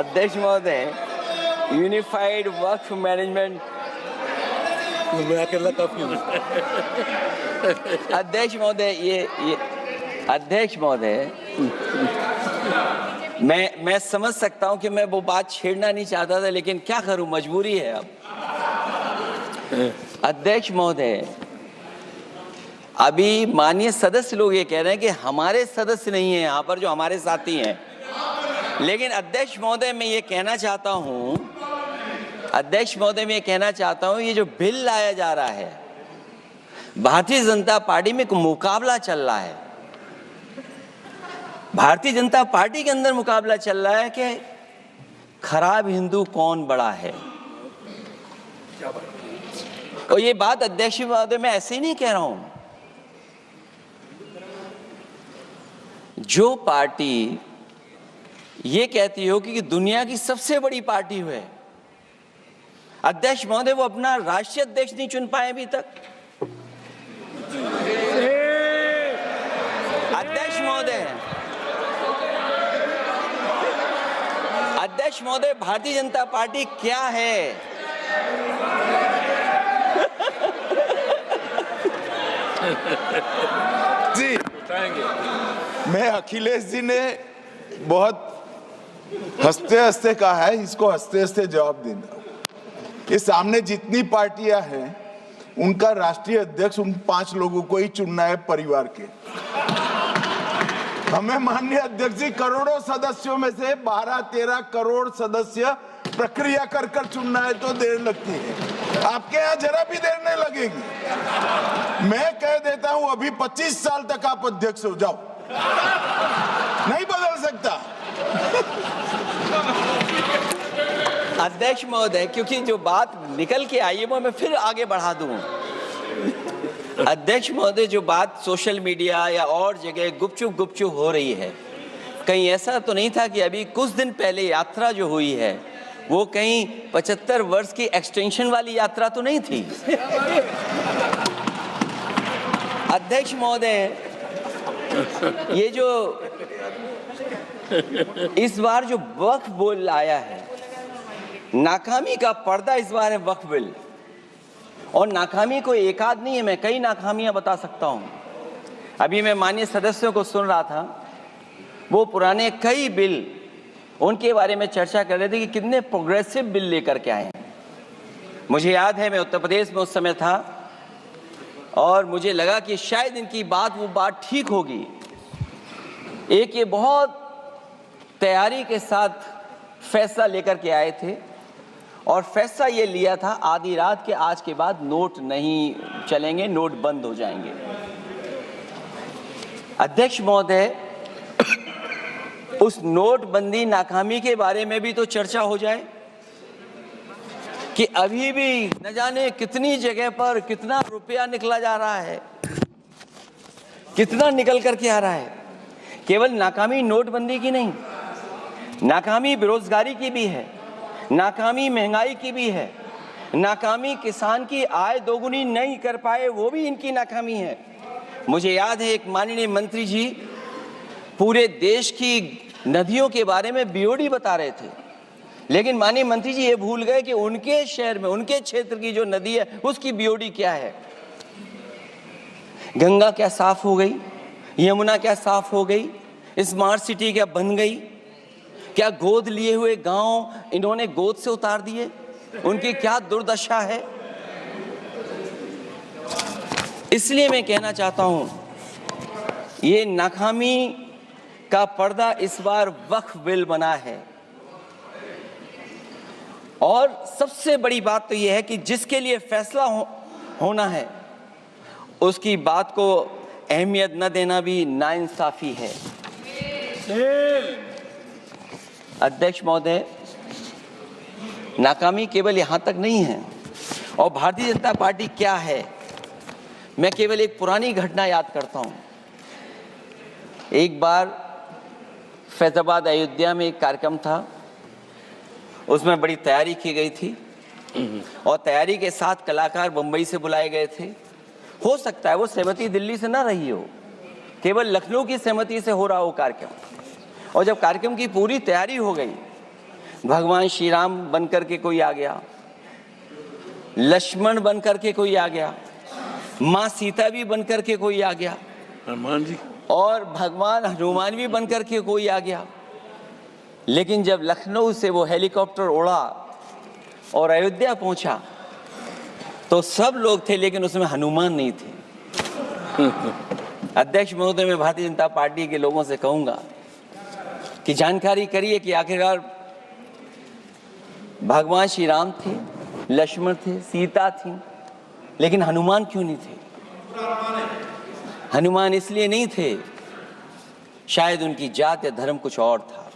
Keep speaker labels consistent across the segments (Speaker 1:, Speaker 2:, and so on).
Speaker 1: अध्यक्ष महोदय, यूनिफाइड वक्फ मैनेजमेंट अध्यक्ष महोदय, ये अध्यक्ष महोदय, मैं समझ सकता हूं कि मैं वो बात छेड़ना नहीं चाहता था, लेकिन क्या करूं, मजबूरी है अब। अध्यक्ष महोदय, अभी माननीय सदस्य लोग ये कह रहे हैं कि हमारे सदस्य नहीं है यहाँ पर जो हमारे साथी हैं, लेकिन अध्यक्ष महोदय मैं ये कहना चाहता हूँ, अध्यक्ष महोदय मैं ये कहना चाहता हूँ, ये जो बिल लाया जा रहा है, भारतीय जनता पार्टी में एक मुकाबला चल रहा है। भारतीय जनता पार्टी के अंदर मुकाबला चल रहा है कि खराब हिंदू कौन बड़ा है। और ये बात अध्यक्ष महोदय मैं ऐसे ही नहीं कह रहा हूं। जो पार्टी ये कहती हो कि दुनिया की सबसे बड़ी पार्टी है, अध्यक्ष महोदय वो अपना राष्ट्रीय अध्यक्ष नहीं चुन पाए अभी तक। अध्यक्ष महोदय, भारतीय जनता पार्टी क्या है?
Speaker 2: जी, मैं अखिलेश जी ने बहुत हंसते हंसते कहा है, इसको हंसते हंसते जवाब देना। ये सामने जितनी पार्टियां हैं उनका राष्ट्रीय अध्यक्ष उन 5 लोगों को ही चुनना है परिवार के। हमें माननीय अध्यक्ष जी करोड़ों सदस्यों में से 12-13 करोड़ सदस्य प्रक्रिया कर कर चुनना है तो देर लगती है। आपके यहाँ जरा भी देर नहीं लगेगी। मैं कह देता हूं अभी 25 साल तक आप अध्यक्ष हो जाओ, नहीं बदल सकता।
Speaker 1: अध्यक्ष महोदय, क्योंकि जो बात निकल के आई है वो मैं फिर आगे बढ़ा दूं। अध्यक्ष महोदय, जो बात सोशल मीडिया या और जगह गुपचुप हो रही है, कहीं ऐसा तो नहीं था कि अभी कुछ दिन पहले यात्रा जो हुई है वो कहीं 75 वर्ष की एक्सटेंशन वाली यात्रा तो नहीं थी। अध्यक्ष महोदय, ये जो इस बार जो वक्फ बिल आया है, नाकामी का पर्दा इस बार है वक्फ बिल। और नाकामी कोई एक आध नहीं है, मैं कई नाकामियां बता सकता हूं। अभी मैं माननीय सदस्यों को सुन रहा था, वो पुराने कई बिल उनके बारे में चर्चा कर रहे थे कि कितने प्रोग्रेसिव बिल लेकर के आए हैं। मुझे याद है मैं उत्तर प्रदेश में उस समय था और मुझे लगा कि शायद इनकी वो बात ठीक होगी। एक ये बहुत तैयारी के साथ फैसला लेकर के आए थे और फैसला ये लिया था आधी रात के आज के बाद नोट नहीं चलेंगे, नोट बंद हो जाएंगे। अध्यक्ष महोदय, उस नोटबंदी नाकामी के बारे में भी तो चर्चा हो जाए कि अभी भी न जाने कितनी जगह पर कितना रुपया निकला जा रहा है, कितना निकल करके आ रहा है। केवल नाकामी नोटबंदी की नहीं, नाकामी बेरोजगारी की भी है, नाकामी महंगाई की भी है, नाकामी किसान की आय दोगुनी नहीं कर पाए वो भी इनकी नाकामी है। मुझे याद है एक माननीय मंत्री जी पूरे देश की नदियों के बारे में बीओडी बता रहे थे, लेकिन माननीय मंत्री जी ये भूल गए कि उनके शहर में, उनके क्षेत्र की जो नदी है उसकी बीओडी क्या है। गंगा क्या साफ हो गई, यमुना क्या साफ हो गई, स्मार्ट सिटी क्या बन गई, क्या गोद लिए हुए गांव इन्होंने गोद से उतार दिए, उनकी क्या दुर्दशा है। इसलिए मैं कहना चाहता हूं, ये नाकामी का पर्दा इस बार वक्फ बिल बना है। और सबसे बड़ी बात तो यह है कि जिसके लिए फैसला होना है उसकी बात को अहमियत न देना भी नाइंसाफी है। अध्यक्ष महोदय, नाकामी केवल यहां तक नहीं है। और भारतीय जनता पार्टी क्या है, मैं केवल एक पुरानी घटना याद करता हूं। एक बार फैजाबाद अयोध्या में एक कार्यक्रम था, उसमें बड़ी तैयारी की गई थी और तैयारी के साथ कलाकार मुंबई से बुलाए गए थे। हो सकता है वो सहमति दिल्ली से ना रही हो, केवल लखनऊ की सहमति से हो रहा हो कार्यक्रम। और जब कार्यक्रम की पूरी तैयारी हो गई भगवान श्री राम बनकर के कोई आ गया, लक्ष्मण बनकर के कोई आ गया, माँ सीता भी बनकर के कोई आ गया,
Speaker 3: हनुमान जी,
Speaker 1: और भगवान हनुमान भी बनकर के कोई आ गया। लेकिन जब लखनऊ से वो हेलीकॉप्टर उड़ा और अयोध्या पहुंचा तो सब लोग थे, लेकिन उसमें हनुमान नहीं थे। अध्यक्ष महोदय, मैं भारतीय जनता पार्टी के लोगों से कहूंगा कि जानकारी करिए कि आखिरकार भगवान श्री राम थे, लक्ष्मण थे, सीता थी, लेकिन हनुमान क्यों नहीं थे? हनुमान इसलिए नहीं थे, शायद उनकी जात या धर्म कुछ और था।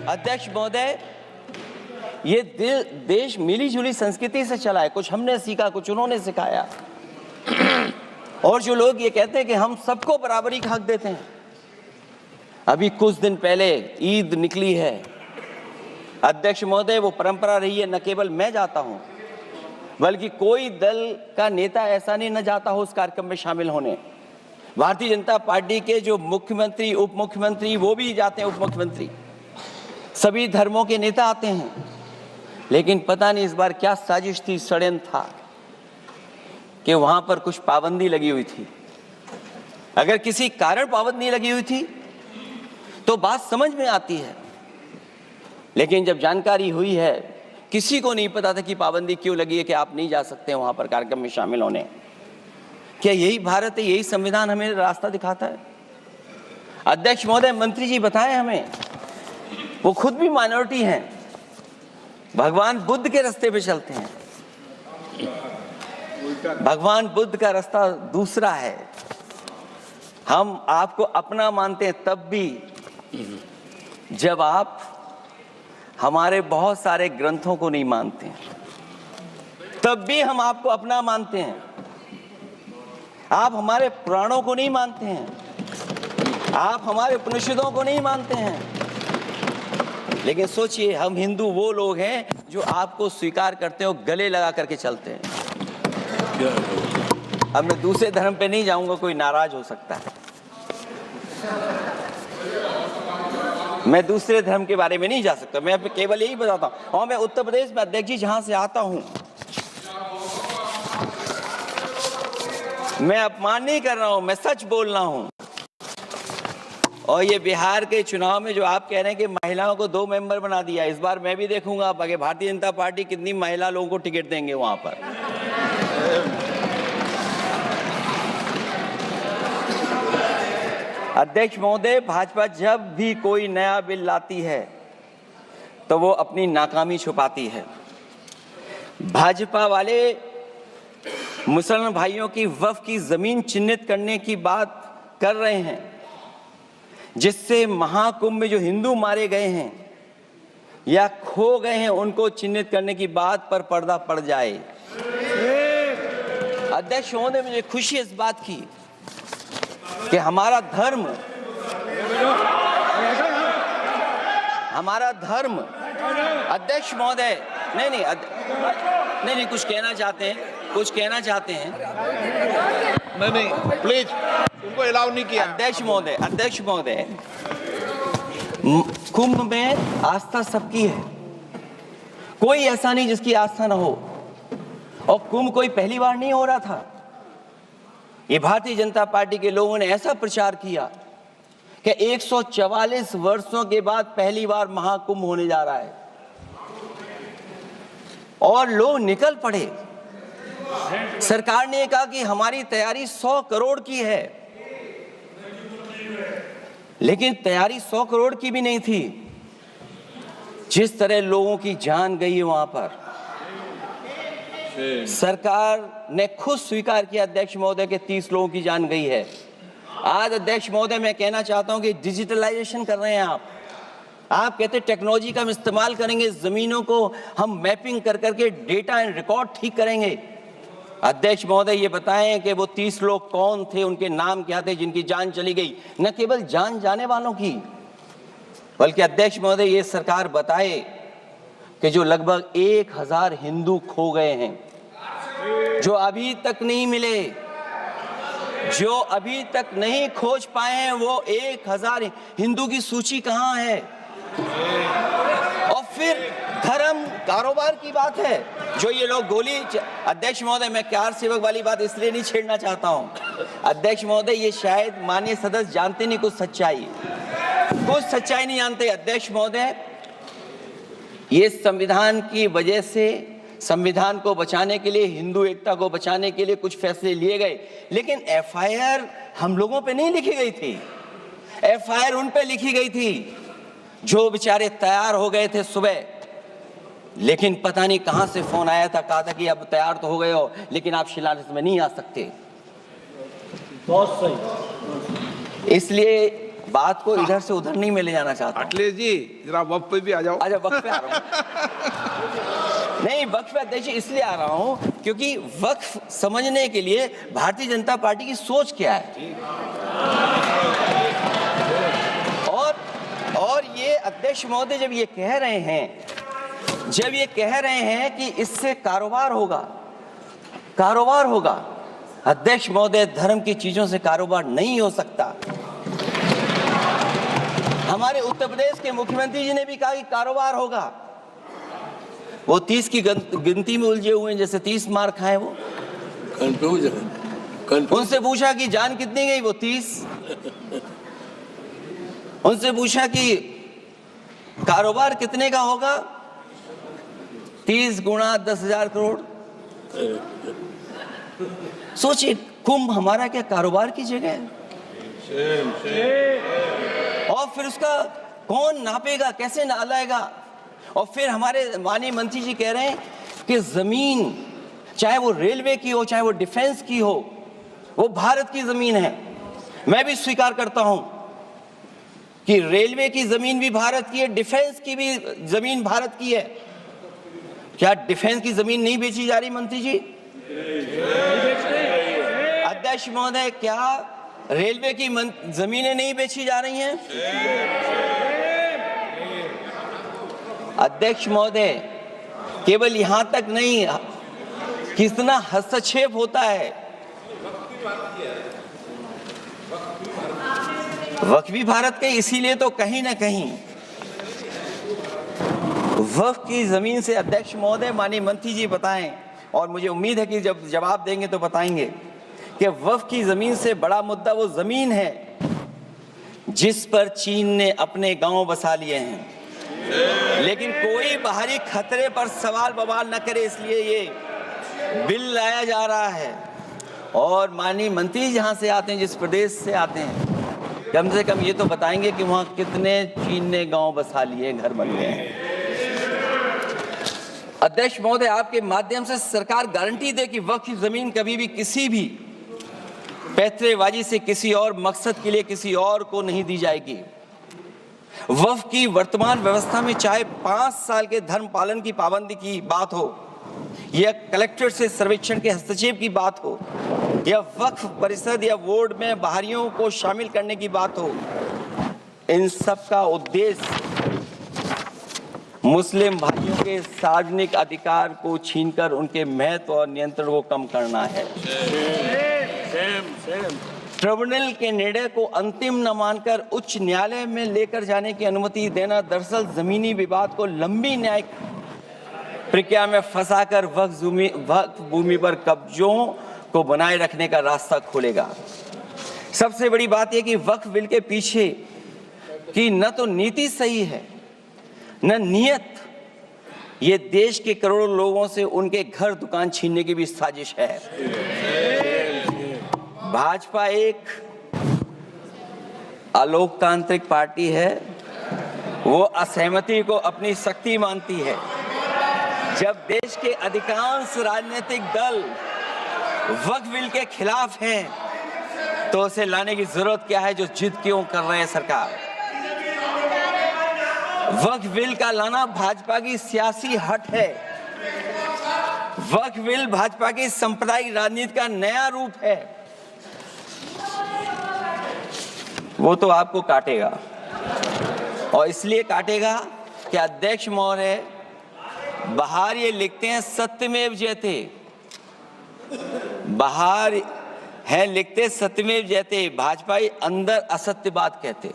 Speaker 1: अध्यक्ष महोदय, ये देश मिली जुली संस्कृति से चला है। कुछ हमने सीखा, कुछ उन्होंने सिखाया। और जो लोग ये कहते हैं कि हम सबको बराबरी का हक देते हैं, अभी कुछ दिन पहले ईद निकली है अध्यक्ष महोदय, वो परंपरा रही है, न केवल मैं जाता हूं बल्कि कोई दल का नेता ऐसा नहीं न जाता हो उस कार्यक्रम में शामिल होने। भारतीय जनता पार्टी के जो मुख्यमंत्री, उप मुख्यमंत्री, वो भी जाते हैं, उप मुख्यमंत्री, सभी धर्मों के नेता आते हैं। लेकिन पता नहीं इस बार क्या साजिश थी, षड्यंत्र था कि वहां पर कुछ पाबंदी लगी हुई थी। अगर किसी कारण पाबंदी लगी हुई थी तो बात समझ में आती है, लेकिन जब जानकारी हुई है, किसी को नहीं पता था कि पाबंदी क्यों लगी है कि आप नहीं जा सकते वहां पर कार्यक्रम में शामिल होने। क्या यही भारत है, यही संविधान हमें रास्ता दिखाता है? अध्यक्ष महोदय, मंत्री जी बताएं हमें, वो खुद भी माइनॉरिटी हैं, भगवान बुद्ध के रास्ते पे चलते हैं। भगवान बुद्ध का रास्ता दूसरा है। हम आपको अपना मानते हैं तब भी जब आप हमारे बहुत सारे ग्रंथों को नहीं मानते हैं, तब भी हम आपको अपना मानते हैं। आप हमारे पुराणों को नहीं मानते हैं, आप हमारे उपनिषदों को नहीं मानते हैं। लेकिन सोचिए, हम हिंदू वो लोग हैं जो आपको स्वीकार करते हो, गले लगा करके चलते हैं। अब मैं दूसरे धर्म पे नहीं जाऊंगा, कोई नाराज हो सकता है। मैं दूसरे धर्म के बारे में नहीं जा सकता, मैं केवल यही बताता हूं। और मैं उत्तर प्रदेश में अध्यक्ष जी जहां से आता हूं, मैं अपमान नहीं कर रहा हूं, मैं सच बोल रहा हूं। और ये बिहार के चुनाव में जो आप कह रहे हैं कि महिलाओं को 2 मेंबर बना दिया, इस बार मैं भी देखूंगा आगे भारतीय जनता पार्टी कितनी महिला लोगों को टिकट देंगे वहां पर। अध्यक्ष महोदय, भाजपा जब भी कोई नया बिल लाती है तो वो अपनी नाकामी छुपाती है। भाजपा वाले मुसलमान भाइयों की वक्फ की जमीन चिन्हित करने की बात कर रहे हैं, जिससे महाकुंभ में जो हिंदू मारे गए हैं या खो गए हैं उनको चिन्हित करने की बात पर पर्दा पड़ जाए। अध्यक्ष महोदय, मुझे खुशी इस बात की कि हमारा धर्म अध्यक्ष महोदय, नहीं कुछ कहना चाहते हैं।
Speaker 3: नहीं प्लीज, उनको अलाउ नहीं किया।
Speaker 1: अध्यक्ष महोदय, कुंभ में आस्था सबकी है, कोई ऐसा नहीं जिसकी आस्था ना हो। और कुंभ कोई पहली बार नहीं हो रहा था। ये भारतीय जनता पार्टी के लोगों ने ऐसा प्रचार किया कि 144 वर्षों के बाद पहली बार महाकुंभ होने जा रहा है, और लोग निकल पड़े। सरकार ने कहा कि हमारी तैयारी 100 करोड़ की है, लेकिन तैयारी 100 करोड़ की भी नहीं थी। जिस तरह लोगों की जान गई है वहां पर, सरकार ने खुद स्वीकार किया अध्यक्ष महोदय के 30 लोगों की जान गई है। आज अध्यक्ष महोदय, मैं कहना चाहता हूं कि डिजिटलाइजेशन कर रहे हैं आप कहते टेक्नोलॉजी का हम इस्तेमाल करेंगे, जमीनों को हम मैपिंग कर करके डेटा एंड रिकॉर्ड ठीक करेंगे। अध्यक्ष महोदय, ये बताएं कि वो 30 लोग कौन थे, उनके नाम क्या थे जिनकी जान चली गई, न केवल जान जाने वालों की, बल्कि अध्यक्ष महोदय ये सरकार बताए कि जो लगभग 1000 हिंदू खो गए हैं, जो अभी तक नहीं मिले। जो अभी तक नहीं खोज पाए हैं वो 1000 हिंदू की सूची कहां है। और फिर धर्म कारोबार की बात है जो ये लोग गोली। अध्यक्ष महोदय, मैं कार सेवक वाली बात इसलिए नहीं छेड़ना चाहता हूं। अध्यक्ष महोदय, ये शायद माननीय सदस्य जानते नहीं कुछ सच्चाई नहीं जानते। अध्यक्ष महोदय, ये संविधान की वजह से, संविधान को बचाने के लिए, हिंदू एकता को बचाने के लिए कुछ फैसले लिए गए, लेकिन एफआईआर हम लोगों पे नहीं लिखी गई थी। एफआईआर उन पे लिखी गई थी जो बेचारे तैयार हो गए थे सुबह, लेकिन पता नहीं कहां से फोन आया था, कहा था कि अब तैयार तो हो गए हो लेकिन आप शिलान्यास में नहीं आ सकते।
Speaker 4: बहुत सही।
Speaker 1: इसलिए बात को इधर से उधर नहीं में ले जाना चाहता।
Speaker 3: अखिलेश जी जरा वक्त पे भी आ जाओ।
Speaker 1: अच्छा, वक्त पे आ रहा हूं। नहीं, वक्त पे अध्यक्ष इसलिए आ रहा हूं क्योंकि वक्त समझने के लिए भारतीय जनता पार्टी की सोच क्या है। और ये अध्यक्ष महोदय जब ये कह रहे हैं कि इससे कारोबार होगा, अध्यक्ष महोदय, धर्म की चीजों से कारोबार नहीं हो सकता। हमारे उत्तर प्रदेश के मुख्यमंत्री जी ने भी कहा कि कारोबार होगा। वो 30 की गिनती में उलझे हुए हैं, जैसे 30 मार खाए वो। कंफ्यूजन। उनसे पूछा कि जान कितनी गई, वो 30। उनसे पूछा कि कारोबार कितने का होगा, 30 गुणा 10,000 करोड़। सोचिए, कुंभ हमारा क्या कारोबार की जगह है? और फिर उसका कौन नापेगा, कैसे नालाएगा? और फिर हमारे माननीय मंत्री जी कह रहे हैं कि जमीन, चाहे वो रेलवे की हो, चाहे वो डिफेंस की हो, वो भारत की जमीन है। मैं भी स्वीकार करता हूं कि रेलवे की जमीन भी भारत की है, डिफेंस की भी जमीन भारत की है। क्या डिफेंस की जमीन नहीं बेची जा रही मंत्री जी? अध्यक्ष महोदय, क्या रेलवे की जमीनें नहीं बेची जा रही हैं? अध्यक्ष महोदय, केवल यहां तक नहीं, कितना हस्तक्षेप होता है। वक्फ भी भारत के, इसीलिए तो कहीं ना कहीं वक्फ की जमीन से, अध्यक्ष महोदय, माननीय मंत्री जी बताएं, और मुझे उम्मीद है कि जब जवाब देंगे तो बताएंगे कि वक्फ की जमीन से बड़ा मुद्दा वो जमीन है जिस पर चीन ने अपने गांव बसा लिए हैं, लेकिन कोई बाहरी खतरे पर सवाल बवाल न करे, इसलिए ये बिल लाया जा रहा है। और माननीय मंत्री जहां से आते हैं, जिस प्रदेश से आते हैं, कम से कम ये तो बताएंगे कि वहां कितने चीन ने गांव बसा लिए, घर बन गए हैं। अध्यक्ष महोदय, आपके माध्यम से सरकार गारंटी दे कि वक्फ की जमीन कभी भी किसी भी पैतरेबाजी से किसी और मकसद के लिए किसी और को नहीं दी जाएगी। वक्फ की वर्तमान व्यवस्था में चाहे 5 साल के धर्म पालन की पाबंदी की बात हो, या कलेक्टर से सर्वेक्षण के हस्तक्षेप की बात हो, या वक्फ परिषद या बोर्ड में बाहरियों को शामिल करने की बात हो, इन सब का उद्देश्य मुस्लिम भाइयों के सार्वजनिक अधिकार को छीनकर उनके महत्व और नियंत्रण को कम करना है। ट्रिब्यूनल के निर्णय को अंतिम न मानकर उच्च न्यायालय में लेकर जाने की अनुमति देना दरअसल जमीनी विवाद को लंबी न्यायिक प्रक्रिया में फंसाकर वक्फ भूमि पर कब्जों को बनाए रखने का रास्ता खोलेगा। सबसे बड़ी बात यह कि वक्फ बिल के पीछे की न तो नीति सही है, न नियत। ये देश के करोड़ों लोगों से उनके घर दुकान छीनने की भी साजिश है। भाजपा एक अलोकतांत्रिक पार्टी है, वो असहमति को अपनी शक्ति मानती है। जब देश के अधिकांश राजनीतिक दल वक्फ बिल के खिलाफ हैं, तो उसे लाने की जरूरत क्या है जो जिद क्यों कर रहे हैं सरकार? वक्फ बिल का लाना भाजपा की सियासी हट है। वक्फ बिल भाजपा की सांप्रदायिक राजनीति का नया रूप है। वो तो आपको काटेगा, और इसलिए काटेगा कि अध्यक्ष महोदय बाहर ये लिखते हैं सत्यमेव जयते। बाहर हैं लिखते सत्यमेव जयते, भाजपाई अंदर असत्य बात कहते।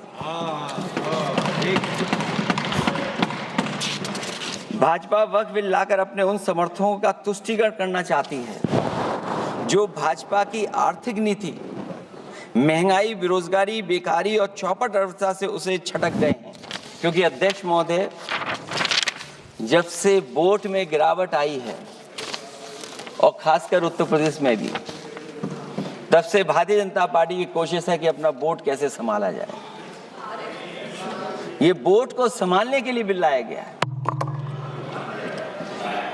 Speaker 1: भाजपा वक्फ बिल लाकर अपने उन समर्थकों का तुष्टीकरण करना चाहती है जो भाजपा की आर्थिक नीति, महंगाई, बेरोजगारी, बेकारी और चौपट अर्थव्यवस्था से उसे छटक गए हैं। क्योंकि अध्यक्ष महोदय, जब से वोट में गिरावट आई है और खासकर उत्तर प्रदेश में भी, तब से भारतीय जनता पार्टी की कोशिश है कि अपना वोट कैसे संभाला जाए। ये वोट को संभालने के लिए बिल लाया गया है।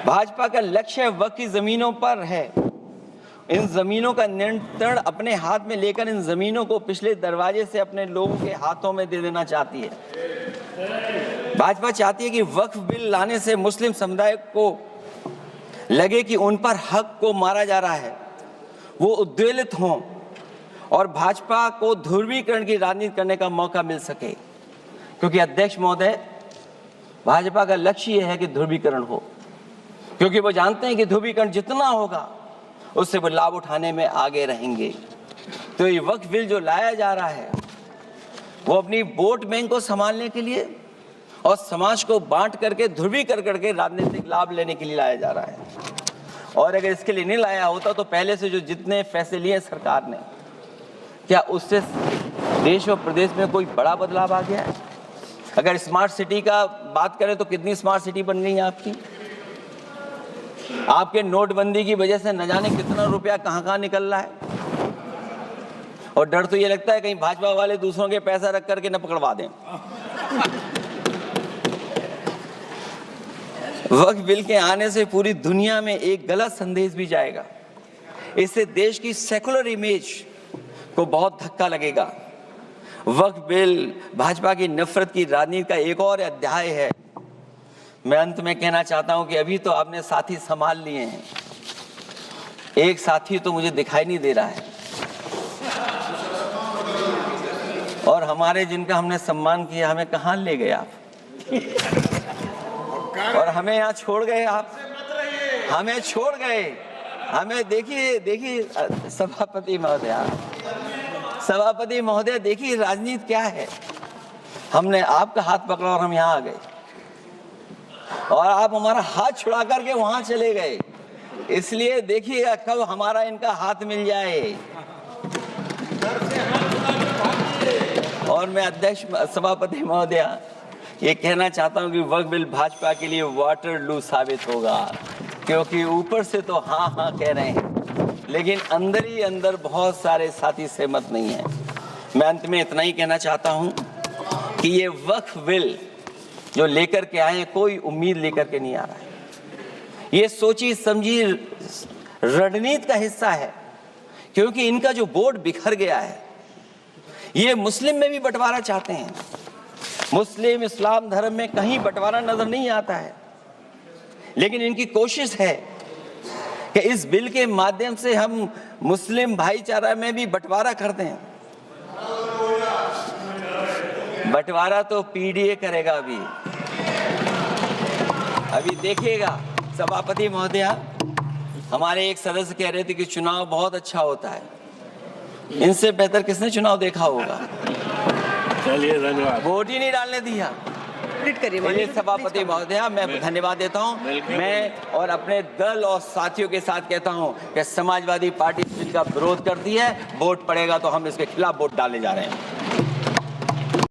Speaker 1: भाजपा का लक्ष्य वक्फ की जमीनों पर है। इन जमीनों का नियंत्रण अपने हाथ में लेकर इन जमीनों को पिछले दरवाजे से अपने लोगों के हाथों में दे देना चाहती है। भाजपा चाहती है कि वक्फ बिल लाने से मुस्लिम समुदाय को लगे कि उन पर हक को मारा जा रहा है, वो उद्वेलित हों और भाजपा को ध्रुवीकरण की राजनीति करने का मौका मिल सके। क्योंकि अध्यक्ष महोदय, भाजपा का लक्ष्य यह है कि ध्रुवीकरण हो, क्योंकि वो जानते हैं कि ध्रुवीकरण जितना होगा उससे वो लाभ उठाने में आगे रहेंगे। तो ये वक्फ बिल जो लाया जा रहा है वो अपनी वोट बैंक को संभालने के लिए और समाज को बांट करके ध्रुवीकरण करके राजनीतिक लाभ लेने के लिए लाया जा रहा है। और अगर इसके लिए नहीं लाया होता तो पहले से जो जितने फैसले लिए सरकार ने, क्या उससे देश और प्रदेश में कोई बड़ा बदलाव आ गया है? अगर स्मार्ट सिटी का बात करें तो कितनी स्मार्ट सिटी बन गई है आपकी? आपके नोटबंदी की वजह से न जाने कितना रुपया कहां निकल रहा है। और डर तो ये लगता है कहीं भाजपा वाले दूसरों के पैसा रख करके न पकड़वा दें। वक्फ बिल के आने से पूरी दुनिया में एक गलत संदेश भी जाएगा। इससे देश की सेकुलर इमेज को बहुत धक्का लगेगा। वक्फ बिल भाजपा की नफरत की राजनीति का एक और अध्याय है। मैं अंत में कहना चाहता हूं कि अभी तो आपने साथी संभाल लिए हैं, एक साथी तो मुझे दिखाई नहीं दे रहा है। और हमारे जिनका हमने सम्मान किया, हमें कहां ले गए आप? और हमें यहाँ छोड़ गए आप, हमें छोड़ गए। हमें देखिए सभापति महोदय देखिए राजनीति क्या है। हमने आपका हाथ पकड़ा और हम यहाँ आ गए और आप हमारा हाथ छुड़ा करके वहां चले गए। इसलिए देखिएगा कब हमारा इनका हाथ मिल जाए। और मैं अध्यक्ष सभापति महोदय ये कहना चाहता हूं कि वक्फ बिल भाजपा के लिए वाटरलू साबित होगा, क्योंकि ऊपर से तो हाँ हाँ कह रहे हैं, लेकिन अंदर ही अंदर बहुत सारे साथी सहमत नहीं हैं। मैं अंत में इतना ही कहना चाहता हूं कि ये वक्फ बिल जो लेकर के आए हैं, कोई उम्मीद लेकर के नहीं आ रहा है। ये सोची समझी रणनीति का हिस्सा है, क्योंकि इनका जो वोट बिखर गया है, ये मुस्लिम में भी बंटवारा चाहते हैं। मुस्लिम इस्लाम धर्म में कहीं बंटवारा नजर नहीं आता है, लेकिन इनकी कोशिश है कि इस बिल के माध्यम से हम मुस्लिम भाईचारा में भी बंटवारा करते हैं। बंटवारा तो पीडीए करेगा। अभी देखिएगा सभापति महोदया, हमारे एक सदस्य कह रहे थे कि चुनाव बहुत अच्छा होता है। इनसे बेहतर किसने चुनाव देखा होगा?
Speaker 3: चलिए धन्यवाद।
Speaker 1: वोट ही नहीं डालने दिया। चलिए सभापति महोदया, मैं धन्यवाद देता हूं। मैं और अपने दल और साथियों के साथ कहता हूं कि समाजवादी पार्टी बिल का विरोध करती है। वोट पड़ेगा तो हम इसके खिलाफ वोट डालने जा रहे हैं।